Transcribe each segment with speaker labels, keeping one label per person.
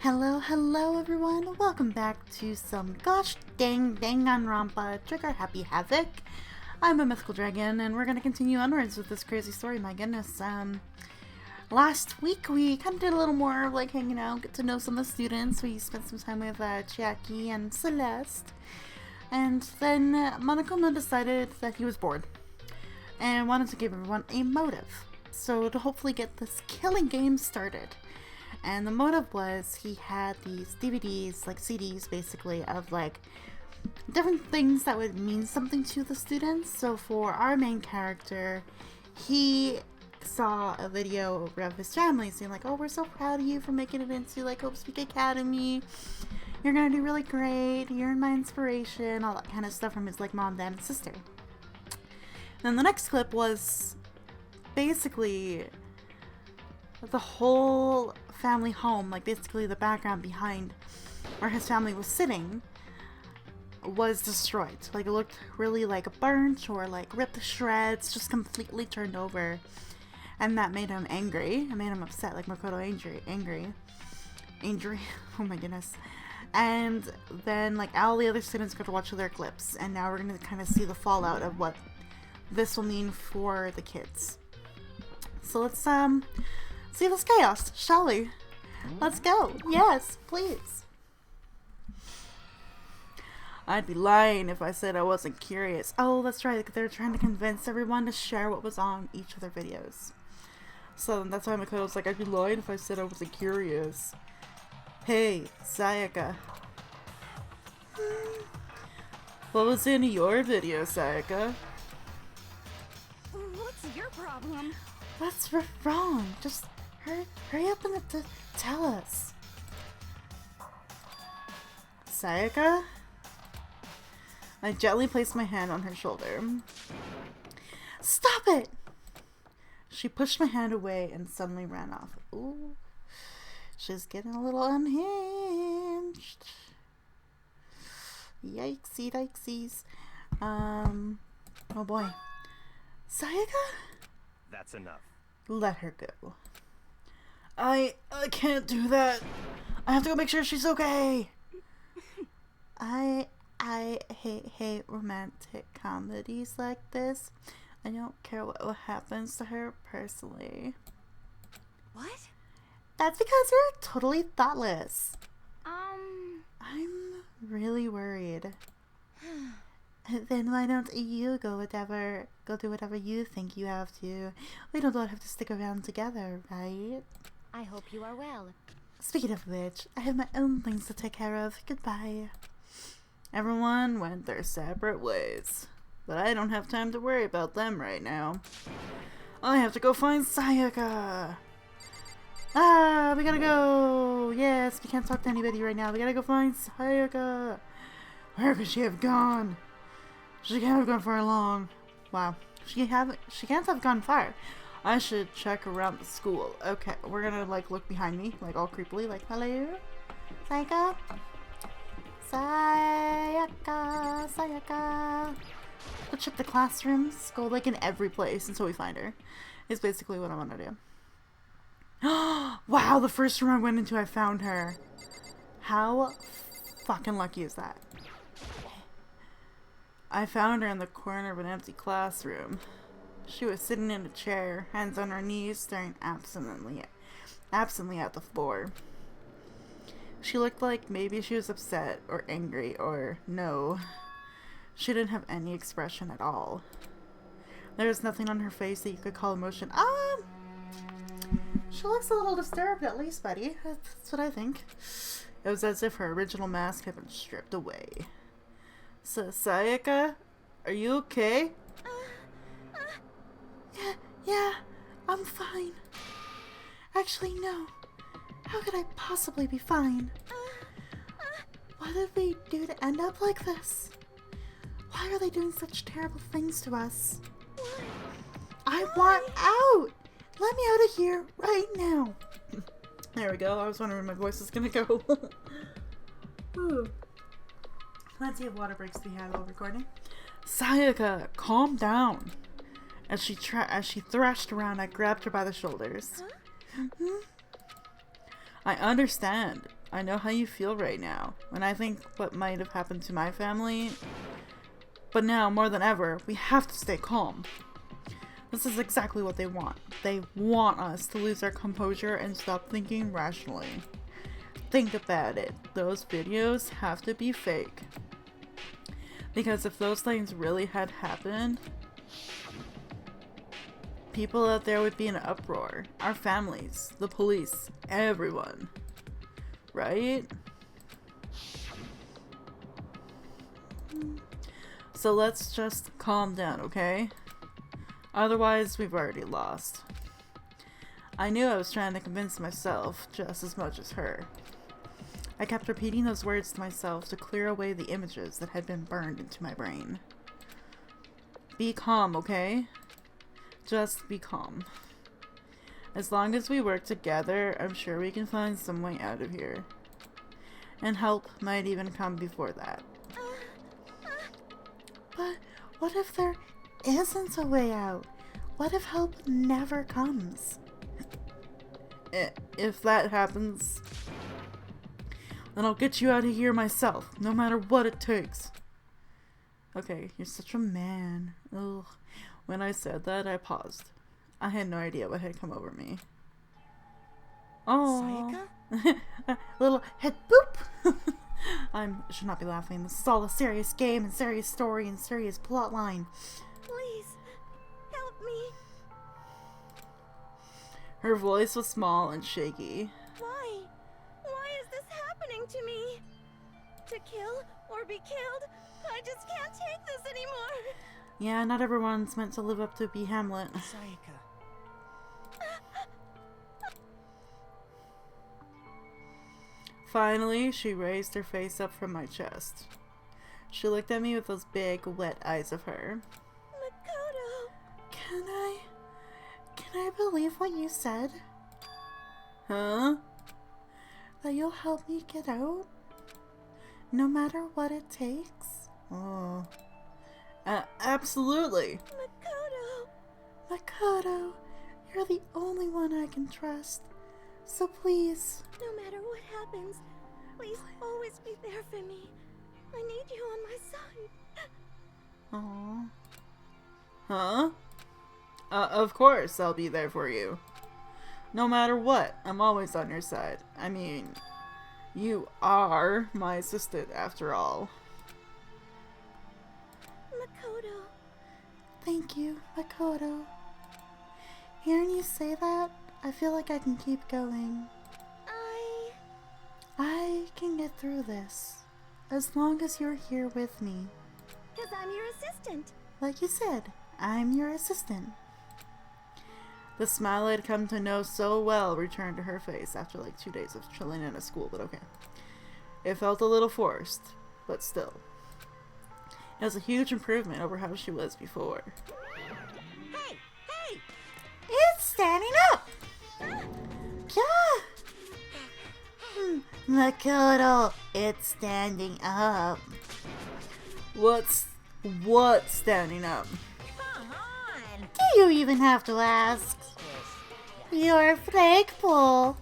Speaker 1: Hello everyone, welcome back to some gosh dang Danganronpa Trigger Happy Havoc. I'm a mythical dragon and we're gonna continue onwards with this crazy story, my goodness. Last week we kind of did a little more like hanging out, get to know some of the students. We spent some time with Chiaki and Celeste. And then Monokuma decided that he was bored and wanted to give everyone a motive. So to hopefully get this killing game started. And the motive was he had these DVDs, like CDs basically, of like different things that would mean something to the students. So for our main character, he saw a video of his family saying like, oh, we're so proud of you for making it into like Hope Speak Academy. You're gonna do really great. You're my inspiration. All that kind of stuff from his like mom, dad, and sister. And then the next clip was basically the whole family home, like basically the background behind where his family was sitting was destroyed. Like it looked really like burnt or like ripped to shreds, just completely turned over. And that made him angry. It made him upset, like Makoto angry. Oh my goodness. And then like all the other students got to watch their clips, and now we're gonna kind of see the fallout of what this will mean for the kids. So let's see this chaos, shall we? Let's go. Yes, please. I'd be lying if I said I wasn't curious. Oh, that's right. They're trying to convince everyone to share what was on each of their videos. So that's why Makoto's like, I'd be lying if I said I wasn't curious. Hey, Sayaka. What was in your video, Sayaka?
Speaker 2: What's your problem?
Speaker 1: What's wrong? Just hurry up and tell us. Sayaka? I gently placed my hand on her shoulder. Stop it! She pushed my hand away and suddenly ran off. Ooh, she's getting a little unhinged. Yikesies. Oh boy. Sayaka?
Speaker 3: That's enough.
Speaker 1: Let her go. I can't do that. I have to go make sure she's okay. I hate romantic comedies like this. I don't care what happens to her personally.
Speaker 2: What?
Speaker 1: That's because you're totally thoughtless. I'm really worried. Then why don't you go do whatever you think you have to. We don't all have to stick around together, right?
Speaker 2: I hope you are well.
Speaker 1: Speaking of which, I have my own things to take care of. Goodbye. Everyone went their separate ways, but I don't have time to worry about them right now. I have to go find Sayaka. Ah, we gotta go. Yes, we can't talk to anybody right now. We gotta go find Sayaka. Where could she have gone? She can't have gone far long. Wow, she can't have gone far. I should check around the school. Okay, we're gonna like look behind me, like all creepily, like hello, Sayaka. Sayaka. Go check the classrooms. Go like in every place until we find her. Is basically what I want to do. Wow, the first room I went into, I found her. How fucking lucky is that? I found her in the corner of an empty classroom. She was sitting in a chair, hands on her knees, staring absently at the floor. She looked like maybe she was upset or angry, or no. She didn't have any expression at all. There was nothing on her face that you could call emotion. She looks a little disturbed at least, buddy. That's what I think. It was as if her original mask had been stripped away. So, Sayaka, are you okay? Yeah, I'm fine. Actually, no. How could I possibly be fine? What did we do to end up like this? Why are they doing such terrible things to us? I want out! Let me out of here right now. There we go. I was wondering where my voice was gonna go. Ooh. Plenty of water breaks to be had while recording. Sayaka, calm down. As she thrashed around, I grabbed her by the shoulders. I understand. I know how you feel right now, when I think what might have happened to my family. But now, more than ever, we have to stay calm. This is exactly what they want. They want us to lose our composure and stop thinking rationally. Think about it. Those videos have to be fake. Because if those things really had happened, people out there would be in an uproar. Our families, the police, everyone. Right? So let's just calm down, okay? Otherwise, we've already lost. I knew I was trying to convince myself just as much as her. I kept repeating those words to myself to clear away the images that had been burned into my brain. Be calm, okay? Just be calm. As long as we work together, I'm sure we can find some way out of here. And help might even come before that. But what if there isn't a way out? What if help never comes? If that happens, then I'll get you out of here myself, no matter what it takes. Okay, you're such a man. Ugh. When I said that, I paused. I had no idea what had come over me. Oh, a little head boop. I should not be laughing. This is all a serious game and serious story and serious plot line.
Speaker 2: Please, help me.
Speaker 1: Her voice was small and shaky.
Speaker 2: Why? Why is this happening to me? To kill or be killed? I just can't take this anymore.
Speaker 1: Yeah, not everyone's meant to live up to be Hamlet.
Speaker 3: Sayaka.
Speaker 1: Finally, she raised her face up from my chest. She looked at me with those big, wet eyes of her.
Speaker 2: Makoto.
Speaker 1: Can I believe what you said? Huh? That you'll help me get out? No matter what it takes? Oh. Absolutely. Makoto, you're the only one I can trust. So please.
Speaker 2: No matter what happens, please always be there for me. I need you on my side.
Speaker 1: Aww. Huh? Of course I'll be there for you. No matter what, I'm always on your side. I mean, you are my assistant after all.
Speaker 2: Makoto.
Speaker 1: Thank you, Makoto. Hearing you say that, I feel like I can keep going. I can get through this, as long as you're here with me.
Speaker 2: 'Cause I'm your assistant.
Speaker 1: Like you said, I'm your assistant. The smile I'd come to know so well returned to her face after like 2 days of chilling in a school, but okay. It felt a little forced, but still. It was a huge improvement over how she was before.
Speaker 2: Hey! Hey!
Speaker 1: It's standing up! Yeah! Makoto, it's standing up. What's standing up?
Speaker 2: Come on!
Speaker 1: Do you even have to ask? You're flagpole.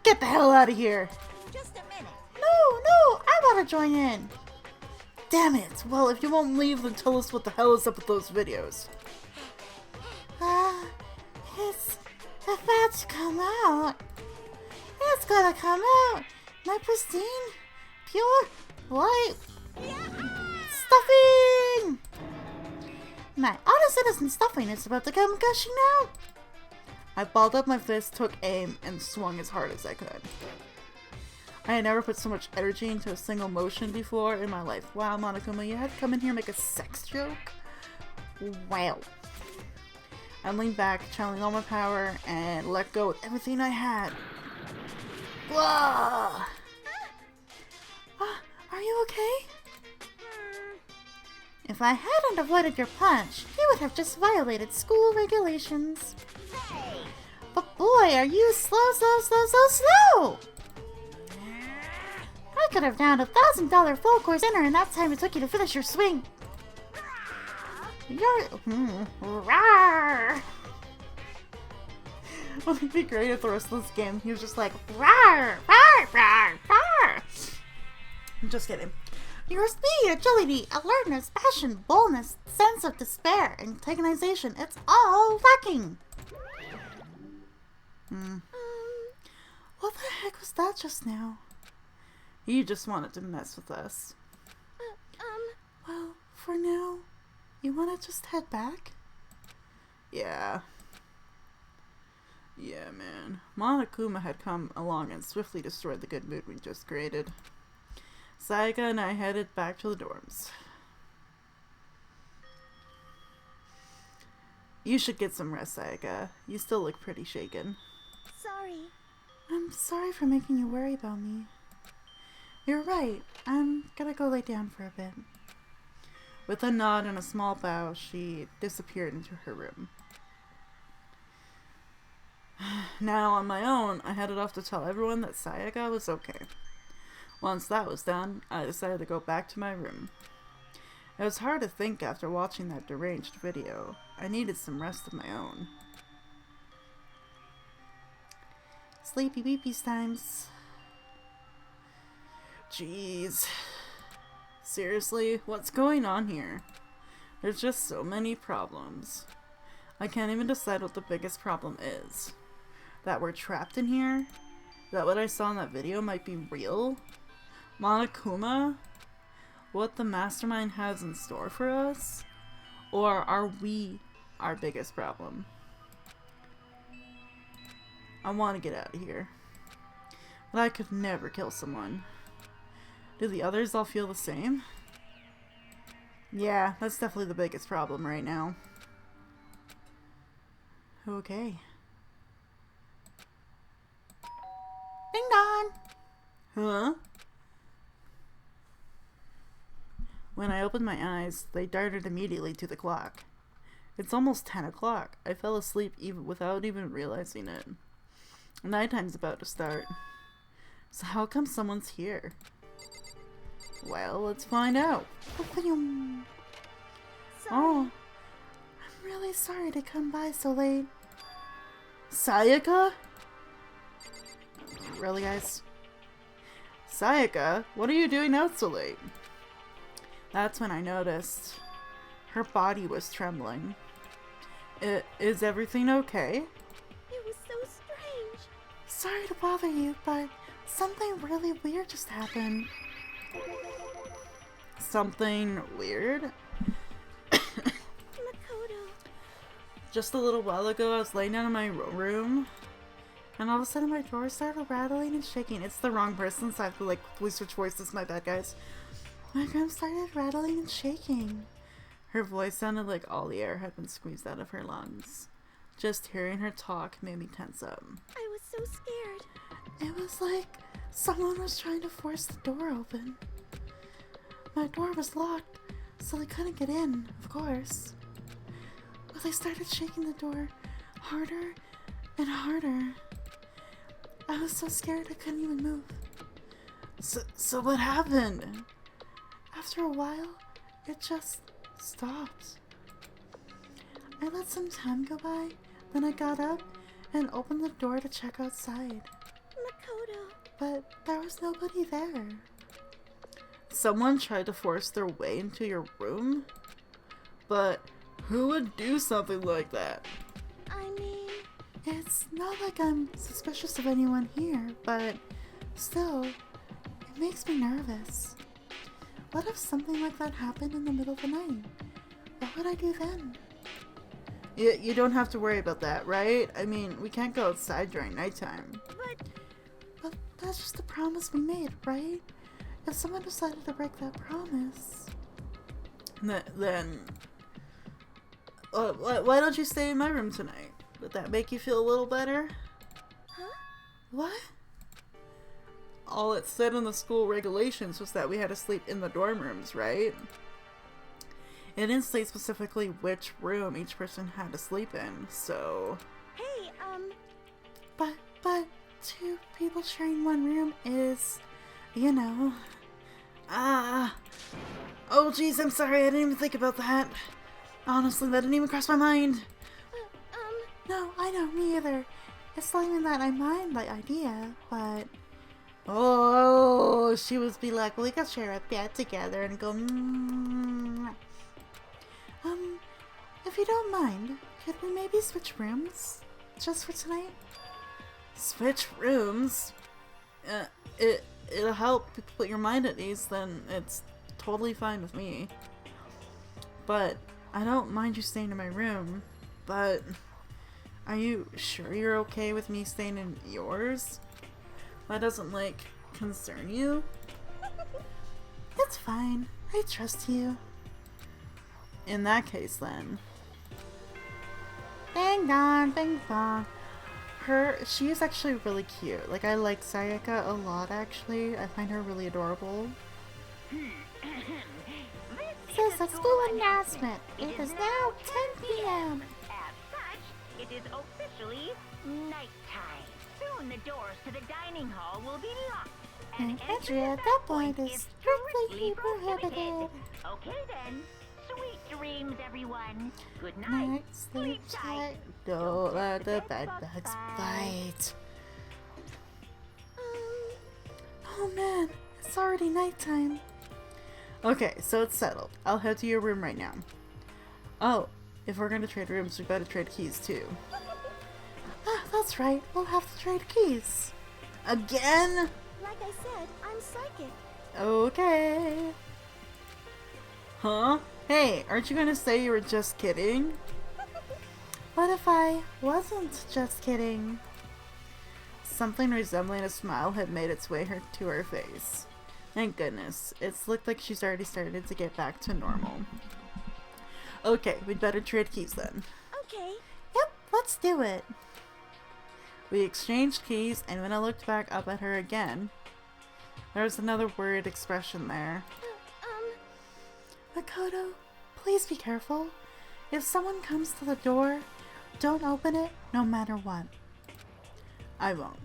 Speaker 1: Get the hell out of here.
Speaker 2: Just a minute.
Speaker 1: No, I want to join in. Damn it. Well, if you won't leave, then tell us what the hell is up with those videos. It's about to come out. It's gonna come out. My pristine, pure, white stuffing. My honest innocent stuffing is about to come gushing out. I balled up my fist, took aim, and swung as hard as I could. I had never put so much energy into a single motion before in my life. Wow, Monokuma, you had to come in here and make a sex joke? Wow. I leaned back, channeling all my power, and let go with everything I had. Whoa! Are you okay? If I hadn't avoided your punch, you would have just violated school regulations.
Speaker 2: Hey!
Speaker 1: But boy, are you slow! I could have downed $1,000 full course dinner in that time it took you to finish your swing. You're... Rawr. Wouldn't it be great if the rest of this game he was just like, rawr, rawr, rawr, rawr. I'm just kidding. Your speed, agility, alertness, passion, boldness, sense of despair, antagonization, it's all lacking. What the heck was that just now? You just wanted to mess with us. Well, for now, you want to just head back? Yeah. Yeah, man. Monokuma had come along and swiftly destroyed the good mood we just created. Sayaka and I headed back to the dorms. You should get some rest, Sayaka. You still look pretty shaken.
Speaker 2: Sorry.
Speaker 1: I'm sorry for making you worry about me. You're right. I'm gonna go lay down for a bit. With a nod and a small bow, she disappeared into her room. Now, on my own, I headed off to tell everyone that Sayaka was okay. Once that was done, I decided to go back to my room. It was hard to think after watching that deranged video. I needed some rest of my own. Sleepy weepies times. Jeez. Seriously, what's going on here? There's just so many problems. I can't even decide what the biggest problem is. That we're trapped in here? That what I saw in that video might be real? Monokuma? What the mastermind has in store for us? Or are we our biggest problem? I want to get out of here. But I could never kill someone. Do the others all feel the same? Yeah, that's definitely the biggest problem right now. Okay. Ding dong! Huh? When I opened my eyes, they darted immediately to the clock. It's almost 10 o'clock. I fell asleep even without even realizing it. Nighttime's about to start. So how come someone's here? Well, let's find out. Oh, I'm really sorry to come by so late. Sayaka? Really, guys? Sayaka, what are you doing out so late? That's when I noticed her body was trembling. Is everything okay?
Speaker 2: It was so strange.
Speaker 1: Sorry to bother you, but something really weird just happened. Something weird?
Speaker 2: Makoto.
Speaker 1: Just a little while ago, I was laying down in my room, and all of a sudden my door started rattling and shaking. It's the wrong person, so I have to like switch voices. My bad, guys. My room started rattling and shaking. Her voice sounded like all the air had been squeezed out of her lungs. Just hearing her talk made me tense up.
Speaker 2: I was so scared.
Speaker 1: It was like someone was trying to force the door open. My door was locked, so they couldn't get in, of course. But they started shaking the door harder and harder. I was so scared I couldn't even move. So what happened? After a while, it just stopped. I let some time go by, then I got up and opened the door to check outside.
Speaker 2: Makoto.
Speaker 1: But there was nobody there. Someone tried to force their way into your room? But who would do something like that?
Speaker 2: I mean...
Speaker 1: It's not like I'm suspicious of anyone here, but still, it makes me nervous. What if something like that happened in the middle of the night? What would I do then? You don't have to worry about that, right? I mean, we can't go outside during nighttime. But that's just the promise we made, right? If someone decided to break that promise... Then... why don't you stay in my room tonight? Would that make you feel a little better?
Speaker 2: Huh?
Speaker 1: What? All it said in the school regulations was that we had to sleep in the dorm rooms, right? It didn't state specifically which room each person had to sleep in, so...
Speaker 2: Hey,
Speaker 1: But two people sharing one room is, you know... Oh jeez, I'm sorry, I didn't even think about that. Honestly, that didn't even cross my mind. No, I know, me either. It's not even that I mind the idea, but... Oh, she would be like, we could share a bed together and go, if you don't mind, could we maybe switch rooms? Just for tonight? Switch rooms? It'll help put your mind at ease, then it's totally fine with me. But I don't mind you staying in my room, but are you sure you're okay with me staying in yours? That doesn't, like, concern you? It's fine. I trust you. In that case, then. Bang on, bang bong. She's actually really cute. Like, I like Sayaka a lot, actually. I find her really adorable.
Speaker 3: This is a school announcement. It is now 10 p.m.
Speaker 4: As such, it is officially nighttime. Soon the doors to the dining hall will be locked.
Speaker 3: And entry at that point is strictly prohibited.
Speaker 4: Okay then. Sweet dreams, everyone. Good night.
Speaker 1: Night, sleep tight. Don't let the bed bugs bite. Oh man, it's already nighttime. Okay, so it's settled. I'll head to your room right now. Oh, if we're gonna trade rooms, we better trade keys too. Ah, that's right. We'll have to trade keys. Again?
Speaker 2: Like I said, I'm psychic.
Speaker 1: Okay. Huh? Hey, aren't you gonna say you were just kidding? What if I wasn't just kidding? Something resembling a smile had made its way to her face. Thank goodness. It's looked like she's already started to get back to normal. Okay, we'd better trade keys then.
Speaker 2: Okay.
Speaker 1: Yep, let's do it. We exchanged keys, and when I looked back up at her again, there was another worried expression there. Makoto, please be careful. If someone comes to the door, don't open it no matter what. I won't.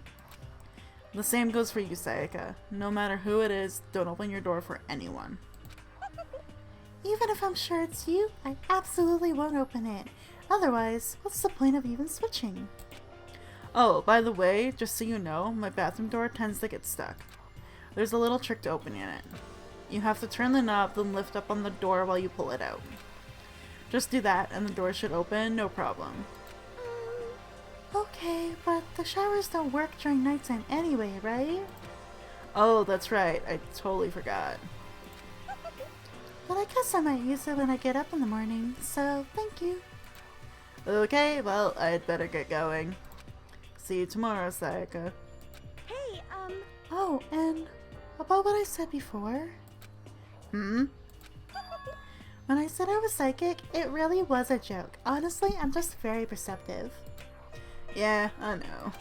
Speaker 1: The same goes for you, Sayaka. No matter who it is, don't open your door for anyone. Even if I'm sure it's you, I absolutely won't open it. Otherwise, what's the point of even switching? Oh, by the way, just so you know, my bathroom door tends to get stuck. There's a little trick to opening it. You have to turn the knob, then lift up on the door while you pull it out. Just do that, and the door should open, no problem. Okay, but the showers don't work during nighttime anyway, right? Oh, that's right. I totally forgot. But I guess I might use it when I get up in the morning, so thank you. Okay, well, I'd better get going. See you tomorrow, Sayaka.
Speaker 2: Hey,
Speaker 1: Oh, and about what I said before? When I said I was psychic, it really was a joke. Honestly, I'm just very perceptive. Yeah, I know.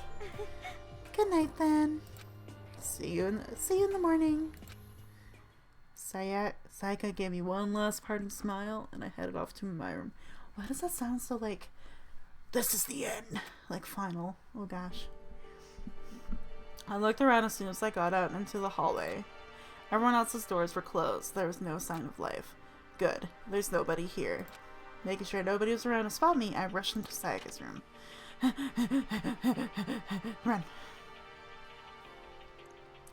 Speaker 1: Good night then. See you in the morning. Sayaka gave me one last parting smile, and I headed off to my room. Why does that sound so like, this is the end? Like final. Oh gosh. I looked around as soon as I got out into the hallway. Everyone else's doors were closed. There was no sign of life. Good. There's nobody here. Making sure nobody was around to spot me, I rushed into Sayaka's room. Run.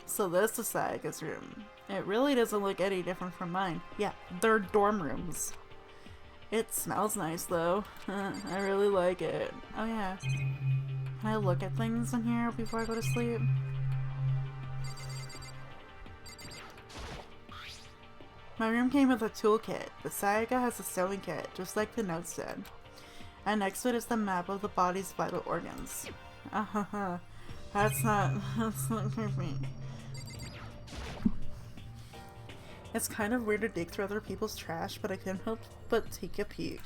Speaker 1: So this is Sayaka's room. It really doesn't look any different from mine. Yeah, they're dorm rooms. It smells nice though. I really like it. Oh yeah. Can I look at things in here before I go to sleep? My room came with a toolkit, but Sayaka has a sewing kit, just like the note said. And next to it is the map of the body's vital organs. That's not creepy. It's kind of weird to dig through other people's trash, but I couldn't help but take a peek.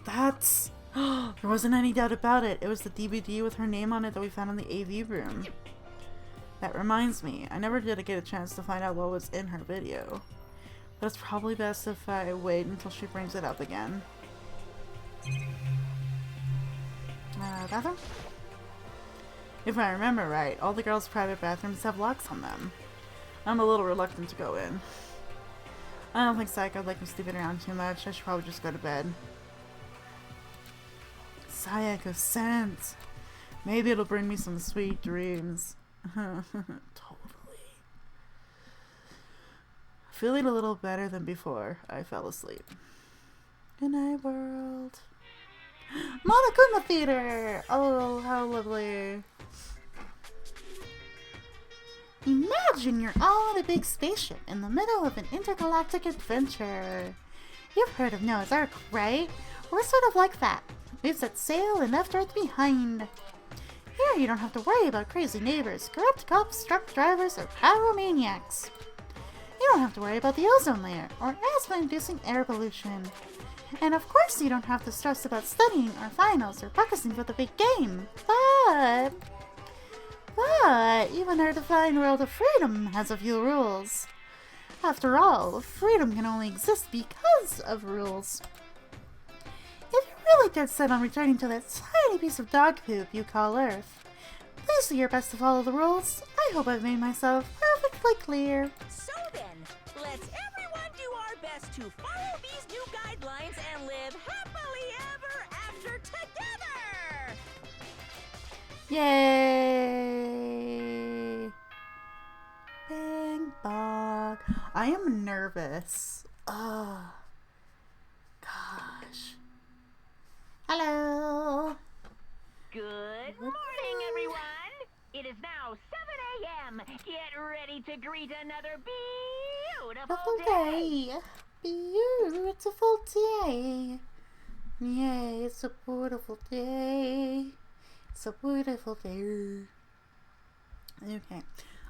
Speaker 1: That's... there wasn't any doubt about it. It was the DVD with her name on it that we found in the AV room. That reminds me, I never did get a chance to find out what was in her video. But it's probably best if I wait until she brings it up again. Bathroom? If I remember right, all the girls' private bathrooms have locks on them. I'm a little reluctant to go in. I don't think Sayaka would like me sleeping around too much. I should probably just go to bed. Sayaka sent. Maybe it'll bring me some sweet dreams. Totally. Feeling a little better than before, I fell asleep. Good night, world. Monokuma Theater! Oh, how lovely. Imagine you're all in a big spaceship in the middle of an intergalactic adventure. You've heard of Noah's Ark, right? We're sort of like that. We've set sail and left Earth behind. Here you don't have to worry about crazy neighbors, corrupt cops, truck drivers, or pyromaniacs. You don't have to worry about the ozone layer or asthma-inducing air pollution. And of course you don't have to stress about studying or finals or practicing for the big game. But even our defined world of freedom has a few rules. After all, freedom can only exist because of rules. If you're really dead set on returning to that tiny piece of dog poop you call Earth, please do your best to follow the rules. I hope I've made myself perfectly clear.
Speaker 2: So then, let's everyone do our best to follow these new guidelines and live happily ever after together!
Speaker 1: Yay! Bang bog. I am nervous. Oh, gosh. Hello.
Speaker 4: Good morning, everyone. It is now 7 a.m. Get ready to greet another beautiful day.
Speaker 1: Beautiful day. Yay, it's a beautiful day. It's a beautiful day. Okay.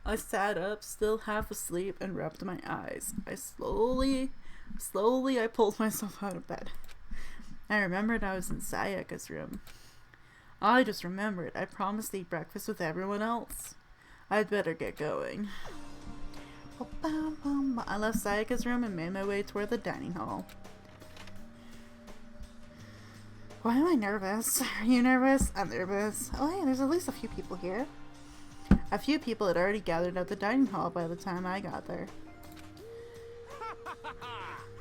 Speaker 1: I sat up, still half asleep, and rubbed my eyes. I slowly pulled myself out of bed. I remembered I was in Sayaka's room. I just remembered I promised to eat breakfast with everyone else. I'd better get going. I left Sayaka's room and made my way toward the dining hall. Why am I nervous? Are you nervous? I'm nervous. Oh hey, there's at least a few people here. A few people had already gathered at the dining hall by the time I got there.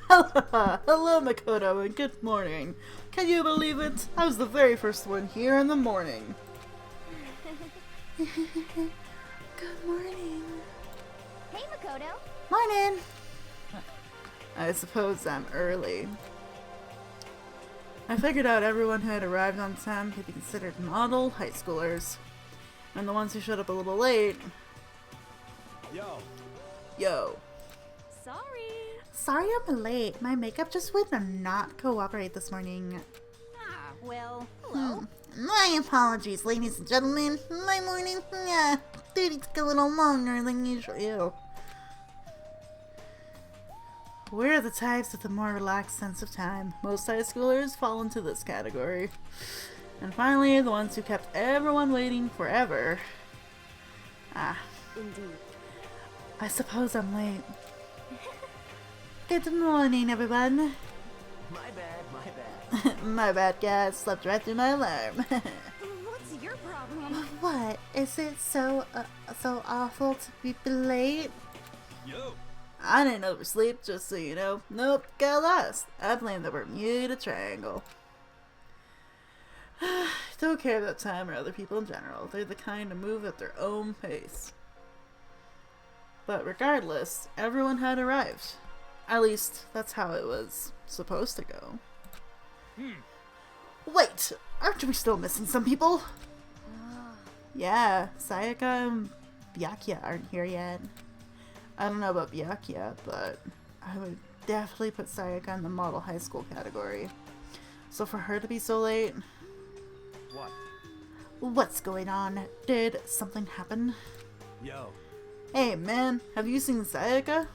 Speaker 1: Hello, Makoto, and good morning. Can you believe it? I was the very first one here in the morning. Good morning.
Speaker 3: Hey, Makoto.
Speaker 1: Morning! I suppose I'm early. I figured out everyone who had arrived on time could be considered model high schoolers. And the ones who showed up a little late... Yo. Sorry I'm late. My makeup just would not cooperate this morning.
Speaker 2: Ah, well, hello.
Speaker 1: My apologies, ladies and gentlemen. My morning, duty took a little longer than usual. Ew. We're the types with a more relaxed sense of time. Most high schoolers fall into this category. And finally, the ones who kept everyone waiting forever.
Speaker 2: Indeed.
Speaker 1: I suppose I'm late. Good morning, everyone.
Speaker 5: My bad.
Speaker 1: My bad, guys. Slept right through my alarm.
Speaker 2: What's your problem?
Speaker 1: What? Is it so awful to be late?
Speaker 5: Yo.
Speaker 1: I didn't oversleep, just so you know. Nope, got lost. I blame the Bermuda Triangle. Don't care about time or other people in general. They're the kind to move at their own pace. But regardless, everyone had arrived. At least, that's how it was supposed to go. Wait! Aren't we still missing some people? Yeah, Sayaka and Byakuya aren't here yet. I don't know about Byakuya, but I would definitely put Sayaka in the model high school category. So for her to be so late...
Speaker 5: What?
Speaker 1: What's going on? Did something happen?
Speaker 5: Yo.
Speaker 1: Hey man, have you seen Sayaka?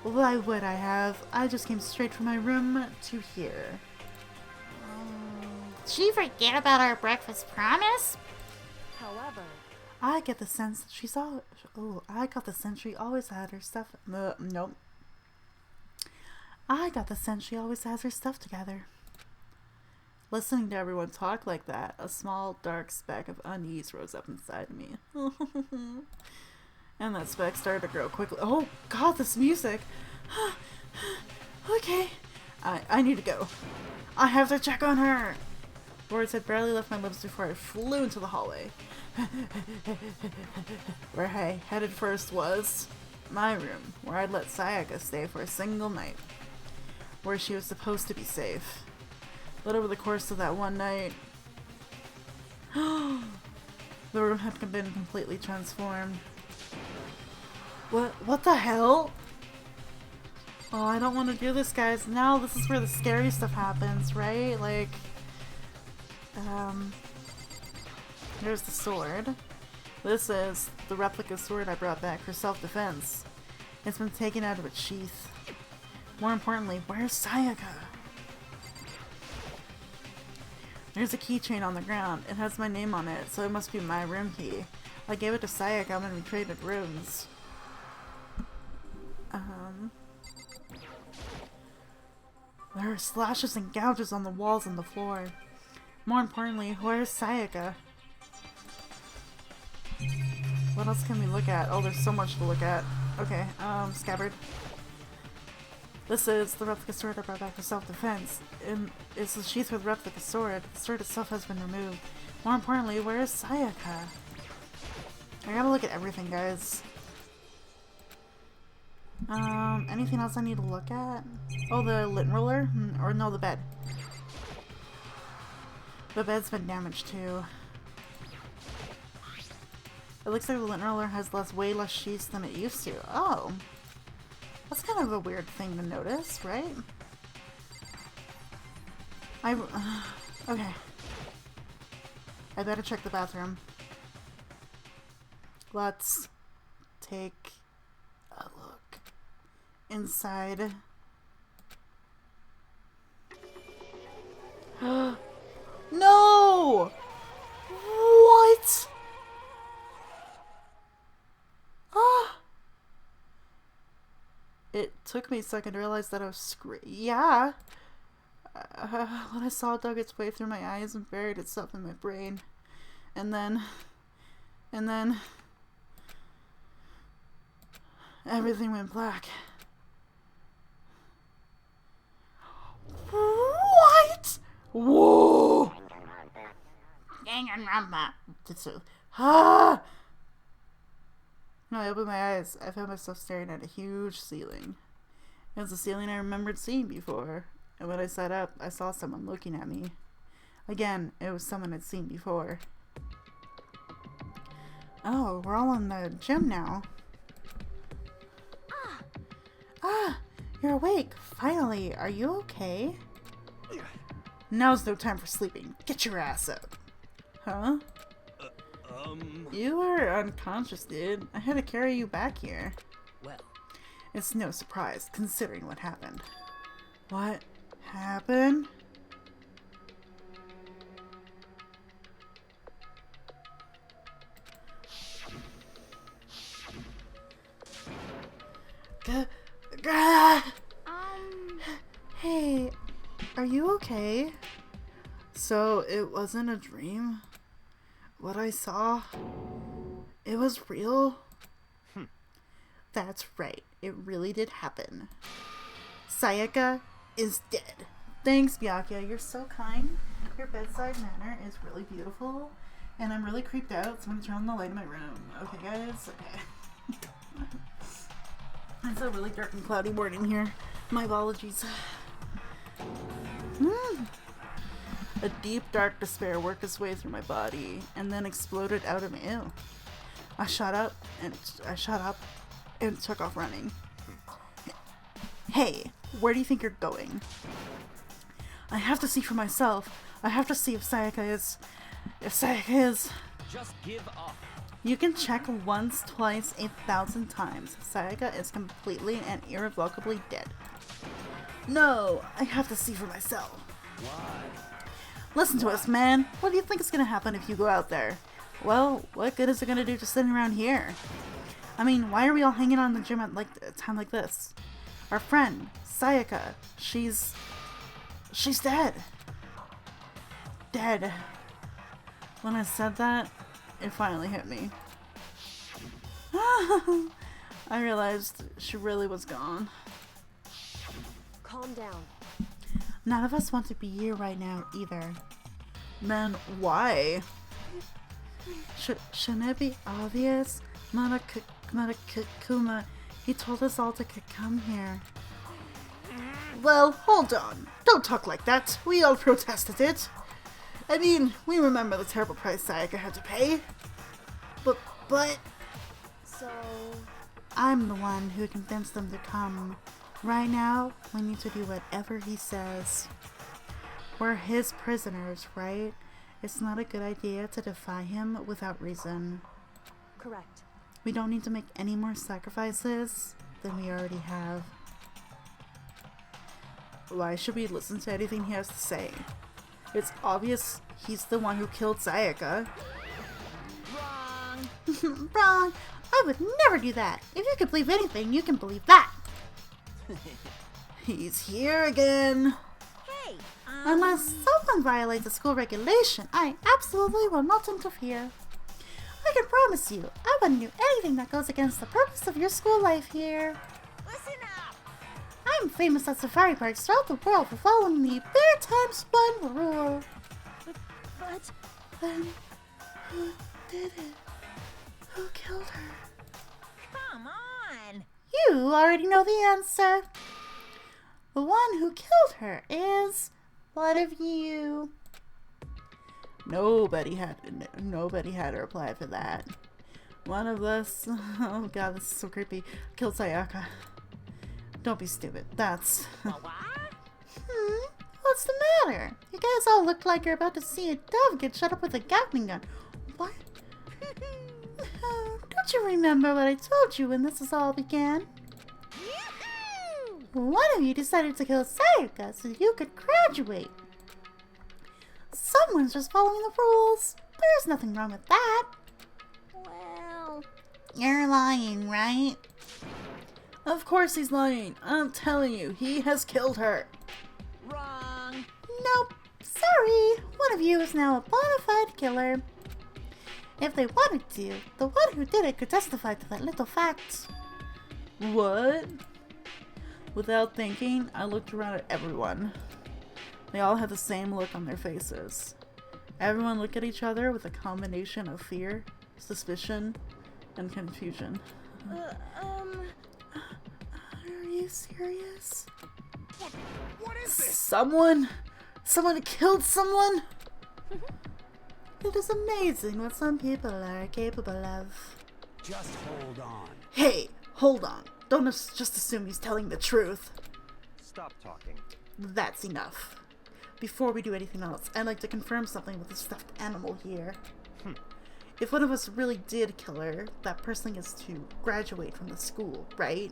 Speaker 1: Why would I have? I just came straight from my room to here.
Speaker 3: Did she forget about our breakfast promise?
Speaker 2: However,
Speaker 1: I get the sense that she's all... Oh, I got the sense she always had her stuff... nope. I got the sense she always has her stuff together. Listening to everyone talk like that, a small dark speck of unease rose up inside of me. And that speck started to grow quickly. Oh god, this music! Okay, I need to go. I have to check on her! Words had barely left my lips before I flew into the hallway. Where I headed first was my room, where I'd let Sayaka stay for a single night. Where she was supposed to be safe. But over the course of that one night, the room had been completely transformed. What the hell? Oh, I don't want to do this, guys. Now this is where the scary stuff happens, right? Like, there's the sword. This is the replica sword I brought back for self-defense. It's been taken out of its sheath. More importantly, where's Sayaka? There's a keychain on the ground. It has my name on it, so it must be my room key. I gave it to Sayaka when we traded rooms. There are slashes and gouges on the walls and the floor. More importantly, where's Sayaka? What else can we look at? Oh, there's so much to look at. Okay, scabbard. This is the replica sword I brought back for self-defense. And it's the sheath with the replica sword. The sword itself has been removed. More importantly, where is Sayaka? I gotta look at everything, guys. Anything else I need to look at? Oh, the lint roller? Or no, the bed. The bed's been damaged too. It looks like the lint roller has way less sheaths than it used to. Oh. That's kind of a weird thing to notice, right? Okay. I better check the bathroom. Let's take a look inside. No! What? It took me a second to realize that I was yeah. When I saw it dug its way through my eyes and buried itself in my brain. And then everything went black. What? Whoa! Danganronpa. When I opened my eyes, I found myself staring at a huge ceiling. It was a ceiling I remembered seeing before, and when I sat up, I saw someone looking at me. Again, it was someone I'd seen before. Oh, we're all in the gym now. You're awake. Finally. Are you okay? Now's no time for sleeping. Get your ass up. Huh? You were unconscious, dude. I had to carry you back here.
Speaker 5: Well,
Speaker 1: It's no surprise, considering what happened. What happened? Hey, are you okay? So, it wasn't a dream? What I saw? It was real? That's right, it really did happen. Sayaka is dead. Thanks, Byakuya, you're so kind. Your bedside manner is really beautiful. And I'm really creeped out, so I'm gonna turn on the light in my room. Okay, guys? Okay. It's a really dark and cloudy morning here. My apologies. A deep, dark despair worked its way through my body and then exploded out of me. Ew. I shot up and took off running. Hey, where do you think you're going? I have to see for myself. I have to see if Sayaka is...
Speaker 5: just give up.
Speaker 1: You can check once, twice, 1,000 times. Sayaka is completely and irrevocably dead. No, I have to see for myself.
Speaker 5: Why?
Speaker 1: Listen to us, man. What do you think is gonna happen if you go out there? Well, what good is it gonna do just sitting around here? I mean, why are we all hanging out in the gym at a time like this? Our friend, Sayaka, she's dead. Dead. When I said that, it finally hit me. I realized she really was gone.
Speaker 6: Calm down.
Speaker 1: None of us want to be here right now, either. Man, why? Shouldn't it be obvious? Kuma, he told us all to come here. Well, hold on. Don't talk like that. We all protested it. I mean, we remember the terrible price Sayaka had to pay. But... So... I'm the one who convinced them to come. Right now, we need to do whatever he says. We're his prisoners, right? It's not a good idea to defy him without reason.
Speaker 2: Correct.
Speaker 1: We don't need to make any more sacrifices than we already have. Why should we listen to anything he has to say? It's obvious he's the one who killed Sayaka.
Speaker 2: Wrong.
Speaker 1: Wrong! I would never do that! If you can believe anything, you can believe that! He's here again!
Speaker 2: Hey,
Speaker 1: Unless someone violates a school regulation, I absolutely will not interfere. I can promise you, I wouldn't do anything that goes against the purpose of your school life here.
Speaker 2: listen up.
Speaker 1: I'm famous at safari parks throughout the world for following the Bear Times 1 rule.
Speaker 2: But
Speaker 1: Then, who did it? Who killed her?
Speaker 2: come on.
Speaker 1: You already know the answer. The one who killed her is one of you. Nobody had to reply for that. One of us, oh god, this is so creepy, killed Sayaka. Don't be stupid. That's...
Speaker 2: What?
Speaker 1: What's the matter? You guys all look like you're about to see a dove get shot up with a Gatling gun. What? Don't you remember what I told you when this all began? One of you decided to kill Sayaka so you could graduate. Someone's just following the rules. There's nothing wrong with that.
Speaker 2: Well,
Speaker 1: You're lying, right? Of course he's lying. I'm telling you, he has killed her.
Speaker 2: wrong.
Speaker 1: Nope. Sorry. One of you is now a bona fide killer. If they wanted to, the one who did it could testify to that little fact. What? Without thinking, I looked around at everyone. They all had the same look on their faces. Everyone looked at each other with a combination of fear, suspicion, and confusion. Are you serious?
Speaker 5: What is this?
Speaker 1: Someone killed someone? It is amazing what some people are capable of.
Speaker 5: Just hold on.
Speaker 1: Hey, hold on. Don't just assume he's telling the truth.
Speaker 5: Stop talking.
Speaker 1: That's enough. Before we do anything else, I'd like to confirm something with the stuffed animal here. If one of us really did kill her, that person is to graduate from the school, right?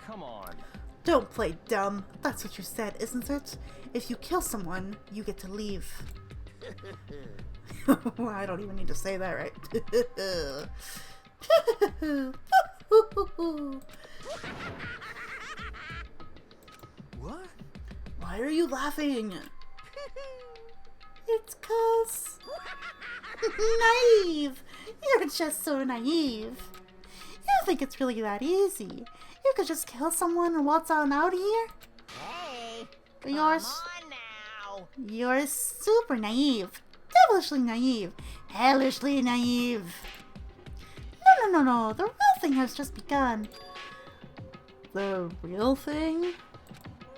Speaker 5: Come on.
Speaker 1: Don't play dumb. That's what you said, isn't it? If you kill someone, you get to leave. I don't even need to say that, right?
Speaker 5: What?
Speaker 1: Why are you laughing? It's 'cause... naive! You're just so naive. You think it's really that easy. You could just kill someone and waltz on out of here?
Speaker 2: Hey,
Speaker 1: You're,
Speaker 2: come on now.
Speaker 1: you're super naive. Devilishly naive. Hellishly naive. No. The real thing has just begun. The real thing?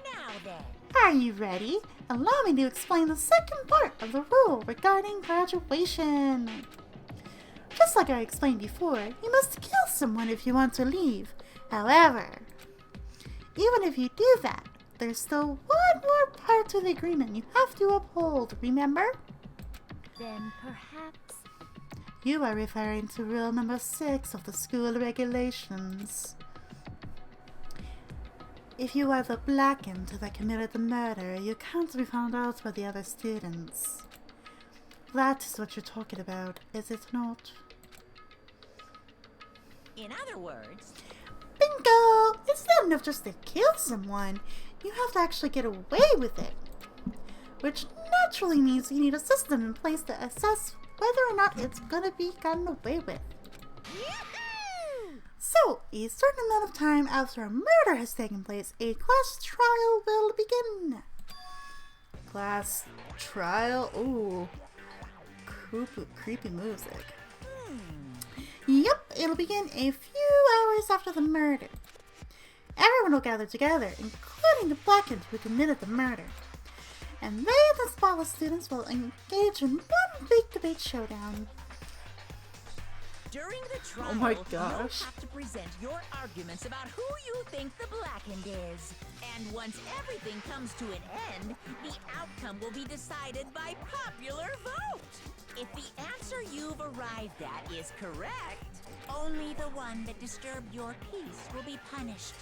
Speaker 2: Now then.
Speaker 1: Are you ready? Allow me to explain the second part of the rule regarding graduation. Just like I explained before, you must kill someone if you want to leave. However, even if you do that, there's still one more part to the agreement you have to uphold, remember?
Speaker 3: Then perhaps
Speaker 1: You are referring to rule number 6 of the school regulations. If you are the blackened that committed the murder, you can't be found out by the other students. That is what you're talking about, is it not?
Speaker 2: In other words,
Speaker 1: Bingo! It's not enough just to kill someone. You have to actually get away with it. Which naturally means you need a system in place to assess whether or not it's gonna be gotten away with. So, a certain amount of time after a murder has taken place, a class trial will begin. Class trial. Ooh. Creepy music. Yep, it'll begin a few hours after the murder. Everyone will gather together, including the blackened who committed the murder. And they, the spotless students, will engage in one big debate showdown.
Speaker 2: During the trial,
Speaker 1: Oh my
Speaker 2: you'll
Speaker 1: gosh.
Speaker 2: have to present your arguments about who you think the blackened is. And once everything comes to an end, the outcome will be decided by popular vote. If the answer you've arrived at is correct, only the one that disturbed your peace will be punished.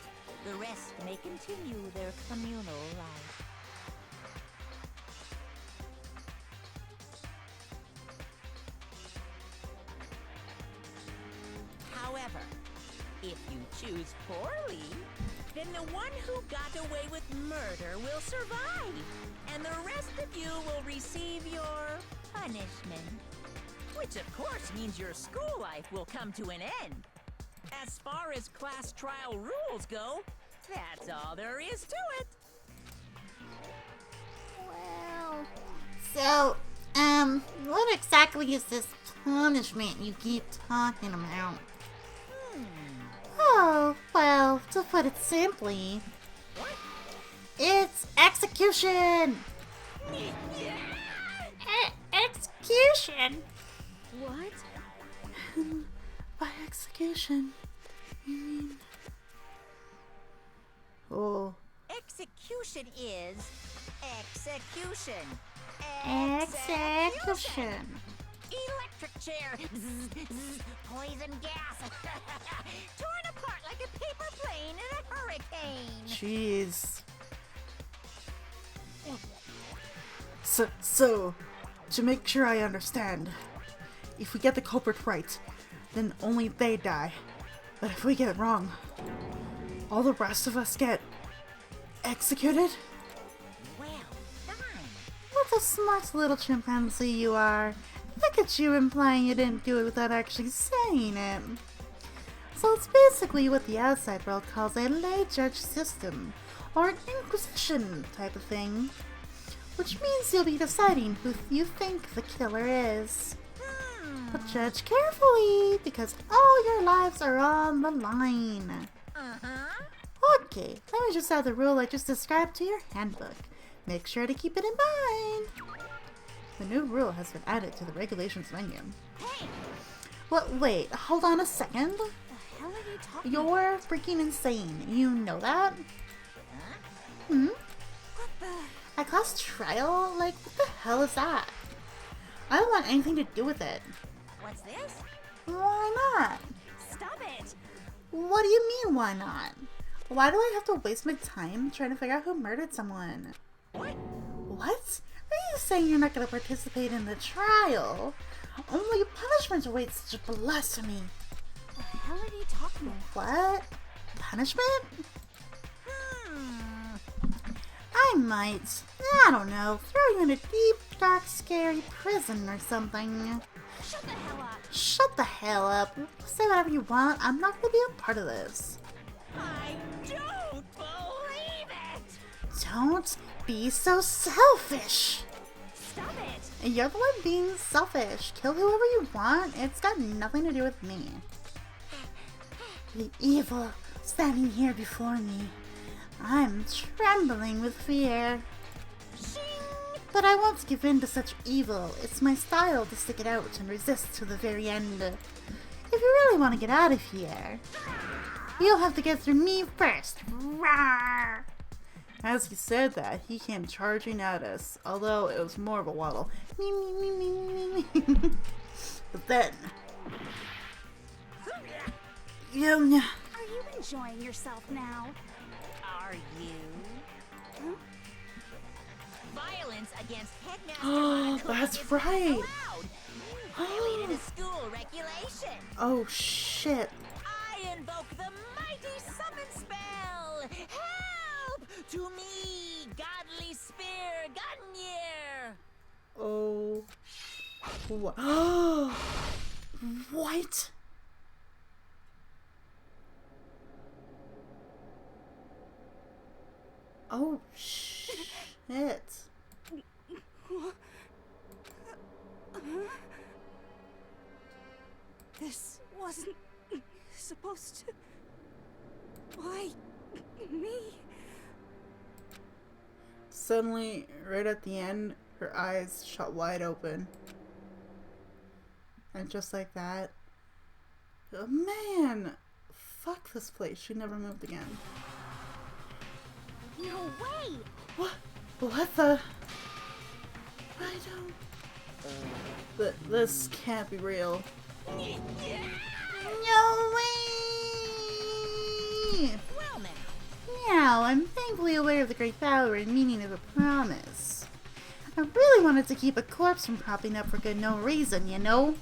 Speaker 2: The rest may continue their communal life. However, if you choose poorly, then the one who got away with murder will survive, and the rest of you will receive your punishment. Which of course means your school life will come to an end. As far as class trial rules go, that's all there is to it.
Speaker 3: Well,
Speaker 1: So, what exactly is this punishment you keep talking about? Oh, well, to put it simply, it's execution!
Speaker 3: execution.
Speaker 2: What?
Speaker 1: By execution, you mean... Oh,
Speaker 2: Execution is execution.
Speaker 3: Execution.
Speaker 2: Electric chair. Zzz, zzz, poison gas. Torn apart like a paper plane in a hurricane.
Speaker 1: jeez. So, to make sure I understand, if we get the culprit right, then only they die. But if we get it wrong, all the rest of us get executed?
Speaker 2: Well done.
Speaker 1: What a smart little chimpanzee you are. Look at you implying you didn't do it without actually saying it. So it's basically what the outside world calls a lay judge system, or an inquisition type of thing. Which means you'll be deciding who you think the killer is. But judge carefully, because all your lives are on the line. Okay, let me just add the rule I just described to your handbook. Make sure to keep it in mind. The new rule has been added to the regulations menu.
Speaker 2: Hey,
Speaker 1: Well, wait, hold on a second.
Speaker 2: the hell are you talking
Speaker 1: You're freaking insane. You know that? Hmm?
Speaker 2: What the?
Speaker 1: A class trial? Like, what the hell is that? I don't want anything to do with it.
Speaker 2: What's this?
Speaker 1: Why not?
Speaker 2: Stop it.
Speaker 1: What do you mean, why not? Why do I have to waste my time trying to figure out who murdered someone?
Speaker 2: What?
Speaker 1: What? Are you saying you're not going to participate in the trial? Only punishment awaits such blasphemy.
Speaker 2: The hell are you talking about?
Speaker 1: What? Punishment? I might, I don't know, throw you in a deep, dark, scary prison or something.
Speaker 2: Shut the hell up.
Speaker 1: Shut the hell up. Say whatever you want. I'm not going to be a part of this.
Speaker 2: I don't believe it.
Speaker 1: Don't be so selfish.
Speaker 2: Stop it.
Speaker 1: You're the one being selfish. Kill whoever you want. It's got nothing to do with me. The evil standing here before me. I'm trembling with fear. But I won't give in to such evil. It's my style to stick it out and resist to the very end. If you really want to get out of here, you'll have to get through me first. Rawr! As he said that, he came charging at us, although it was more of a waddle. Me, me, me, me, me, me. But then...
Speaker 3: Are you enjoying yourself now?
Speaker 2: Are you? Violence against headmaster
Speaker 1: Oh, that's right.
Speaker 2: Violated a school regulation.
Speaker 1: Oh, shit.
Speaker 2: I invoke the mighty summon spell. Help to me, godly spear, Gunyear.
Speaker 1: Oh. What? Oh, shit.
Speaker 6: This wasn't supposed to... Why me?
Speaker 1: Suddenly, right at the end, her eyes shut wide open. And just like that, oh man, fuck this place. She never moved again.
Speaker 3: No way!
Speaker 1: What? What the? I don't... This can't be real. No way!
Speaker 2: Well now,
Speaker 1: Now, I'm thankfully aware of the great power and meaning of a promise. I really wanted to keep a corpse from popping up for good no reason, you know?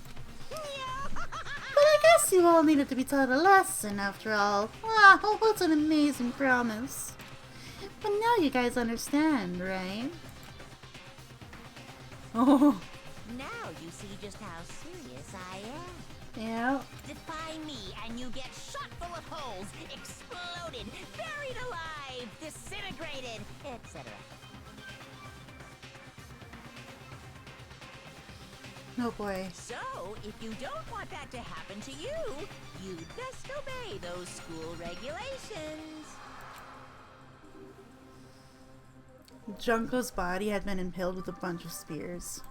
Speaker 1: But I guess you all needed to be taught a lesson after all. Wow, what an amazing promise. But now you guys understand, right? Oh,
Speaker 2: now you see just how serious I am.
Speaker 1: yeah.
Speaker 2: Defy me and you get shot full of holes, exploded, buried alive, disintegrated, etc.
Speaker 1: No boy.
Speaker 2: So, if you don't want that to happen to you, you'd best obey those school regulations.
Speaker 1: Junko's body had been impaled with a bunch of spears.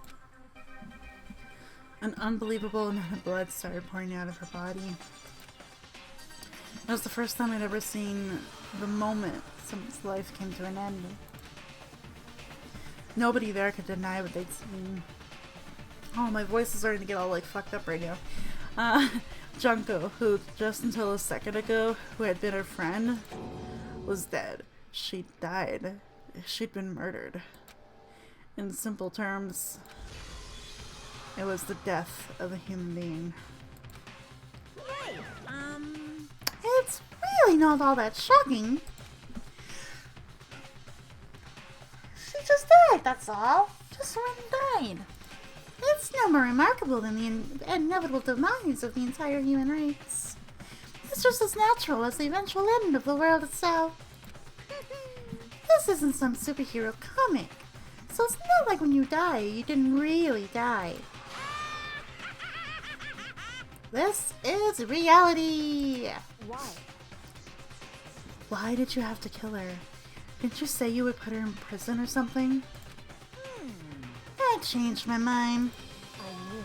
Speaker 1: An unbelievable amount of blood started pouring out of her body. It was the first time I'd ever seen the moment someone's life came to an end. Nobody there could deny what they'd seen. Oh, my voice is starting to get all like fucked up right now. Junko, who just until a second ago, who had been her friend, was dead. She died. She'd been murdered. In simple terms, it was the death of a human being.
Speaker 2: Hey,
Speaker 1: It's really not all that shocking. She just died, that's all. Just went and died. It's no more remarkable than the inevitable demise of the entire human race. It's just as natural as the eventual end of the world itself. This isn't some superhero comic, so it's not like when you die, you didn't really die. This is reality!
Speaker 6: Why?
Speaker 1: Why did you have to kill her? Didn't you say you would put her in prison or something? I changed my mind.
Speaker 6: I knew it.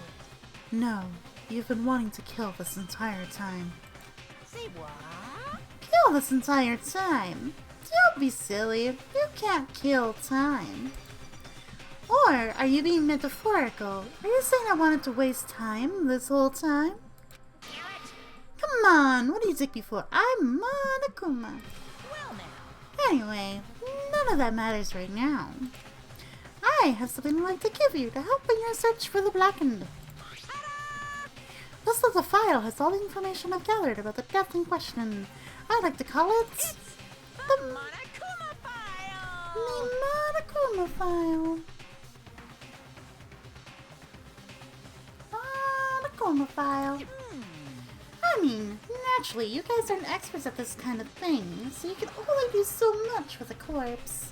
Speaker 1: No, you've been wanting to kill this entire time.
Speaker 2: say what?
Speaker 1: Kill this entire time? Don't be silly. You can't kill time. Or are you being metaphorical? Are you saying I wanted to waste time this whole time? Come on, what do you take me for? I'm Monokuma.
Speaker 2: Well now,
Speaker 1: Anyway, none of that matters right now. I have something I'd like to give you to help in your search for the Blackened. This little file has all the information I've gathered about the death in question. I'd like to call it
Speaker 2: the Monokuma file!
Speaker 1: the Monokuma file. Monokuma file. I mean, naturally, you guys aren't experts at this kind of thing, so you can only do so much with a corpse.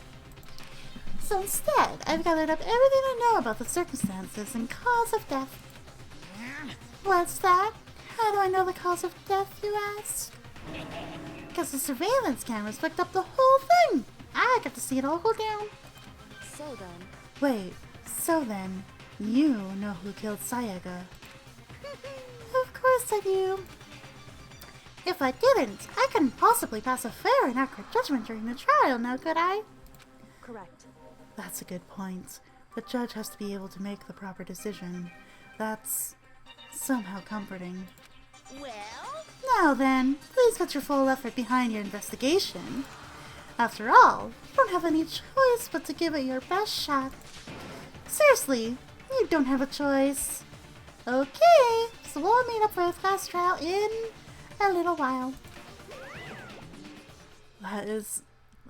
Speaker 1: So instead, I've gathered up everything I know about the circumstances and cause of death. What's that? How do I know the cause of death, you ask? Because the surveillance cameras picked up the whole thing. I got to see it all go down.
Speaker 6: So then...
Speaker 1: Wait, so then, you know who killed Sayaga? Of course I do. If I didn't, I couldn't possibly pass a fair and accurate judgment during the trial, now could I?
Speaker 6: Correct.
Speaker 1: That's a good point. The judge has to be able to make the proper decision. That's somehow comforting.
Speaker 2: Well,
Speaker 1: Now then, please put your full effort behind your investigation. After all, you don't have any choice but to give it your best shot. Seriously, you don't have a choice. Okay, so we'll meet up for a fast trial in a little while. That is...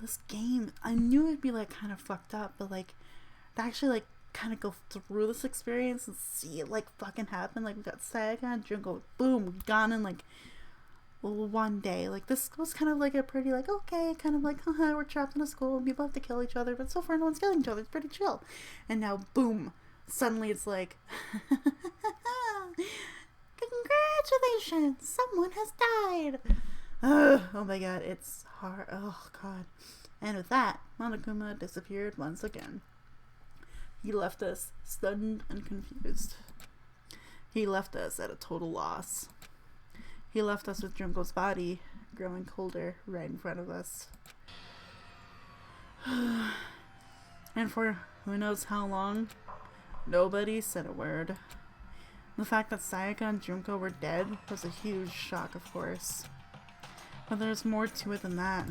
Speaker 1: This game, I knew it'd be like kind of fucked up, but like to actually like kind of go through this experience and see it like fucking happen. Like we got Saga and Junko, boom, gone in like one day. Like this was kind of like a pretty like okay, kind of like haha, we're trapped in a school and people have to kill each other, but so far no one's killing each other. It's pretty chill. And now boom, suddenly it's like congratulations, Congratulations! Someone has died! Oh my god, it's hard. Oh god. And with that, Monokuma disappeared once again. He left us stunned and confused. He left us at a total loss. He left us with Junko's body growing colder right in front of us. And for who knows how long, nobody said a word. The fact that Sayaka and Junko were dead was a huge shock, of course. But there's more to it than that.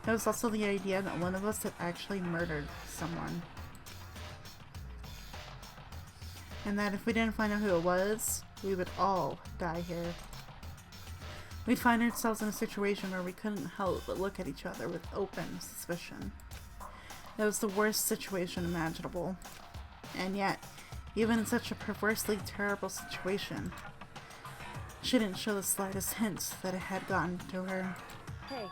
Speaker 1: It was also the idea that one of us had actually murdered someone. And that if we didn't find out who it was, we would all die here. We'd find ourselves in a situation where we couldn't help but look at each other with open suspicion. It was the worst situation imaginable. And yet, even in such a perversely terrible situation, she didn't show the slightest hint that it had gotten to her.
Speaker 6: Hey,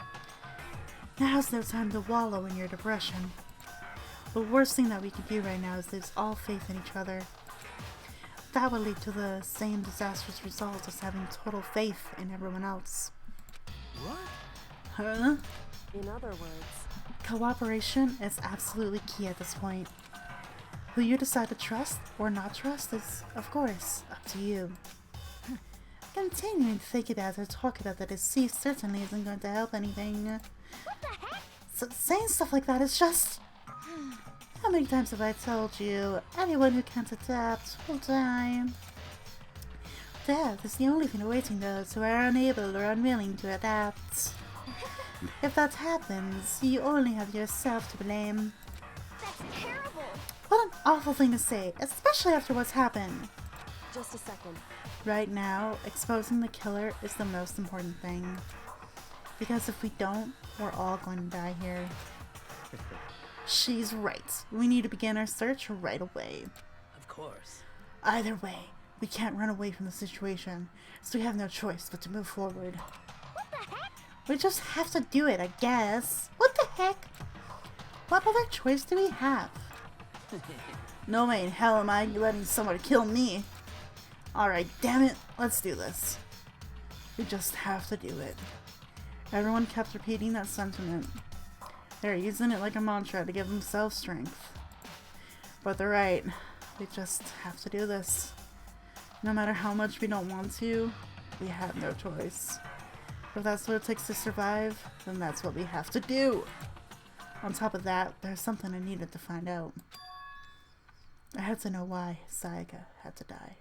Speaker 1: Now's no time to wallow in your depression. The worst thing that we can do right now is lose all faith in each other. That would lead to the same disastrous result as having total faith in everyone else.
Speaker 5: What?
Speaker 1: Huh?
Speaker 6: in other words,
Speaker 1: Cooperation is absolutely key at this point. Who you decide to trust or not trust is, of course, up to you. Continuing to think about or talk about the deceased certainly isn't going to help anything.
Speaker 3: What the heck?
Speaker 1: So saying stuff like that is just... How many times have I told you, anyone who can't adapt will die? Death is the only thing awaiting those who are unable or unwilling to adapt. If that happens, you only have yourself to blame.
Speaker 3: That's terrible.
Speaker 1: What an awful thing to say, especially after what's happened.
Speaker 6: just a second.
Speaker 1: Right now, exposing the killer is the most important thing. Because if we don't, we're all going to die here. She's right. We need to begin our search right away.
Speaker 5: Of course.
Speaker 1: Either way, we can't run away from the situation, so we have no choice but to move forward.
Speaker 3: What the heck?
Speaker 1: We just have to do it, I guess. What the heck? What other choice do we have? No way in hell am I letting someone kill me. Alright, damn it, let's do this. We just have to do it. Everyone kept repeating that sentiment. They're using it like a mantra to give themselves strength. But they're right. We just have to do this. No matter how much we don't want to, we have no choice. If that's what it takes to survive, then that's what we have to do. On top of that, there's something I needed to find out. I had to know why Sayaka had to die.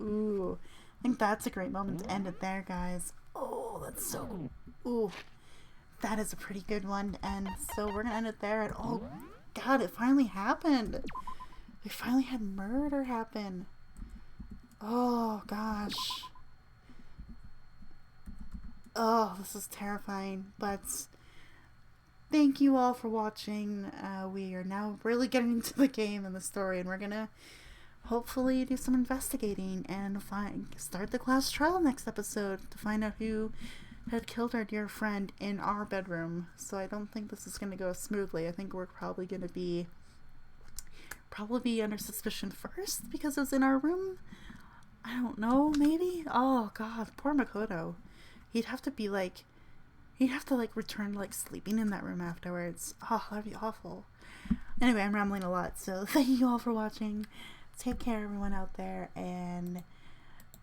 Speaker 1: Ooh, I think that's a great moment to end it there, guys. Oh, that's so cool. Ooh, that is a pretty good one. And so we're gonna end it there. And oh god, it finally happened. We finally had murder happen. Oh gosh. Oh, this is terrifying. But thank you all for watching. We are now really getting into the game and the story, and we're gonna hopefully do some investigating and start the class trial next episode to find out who had killed our dear friend in our bedroom. So I don't think this is going to go smoothly. I think we're probably going to be under suspicion first because it was in our room. I don't know, maybe? Oh god, poor Makoto. He'd have to return to like sleeping in that room afterwards. Oh, that'd be awful. Anyway, I'm rambling a lot, so thank you all for watching. Take care, everyone out there, and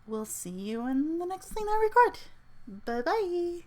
Speaker 1: we'll see you in the next thing I record. Bye-bye!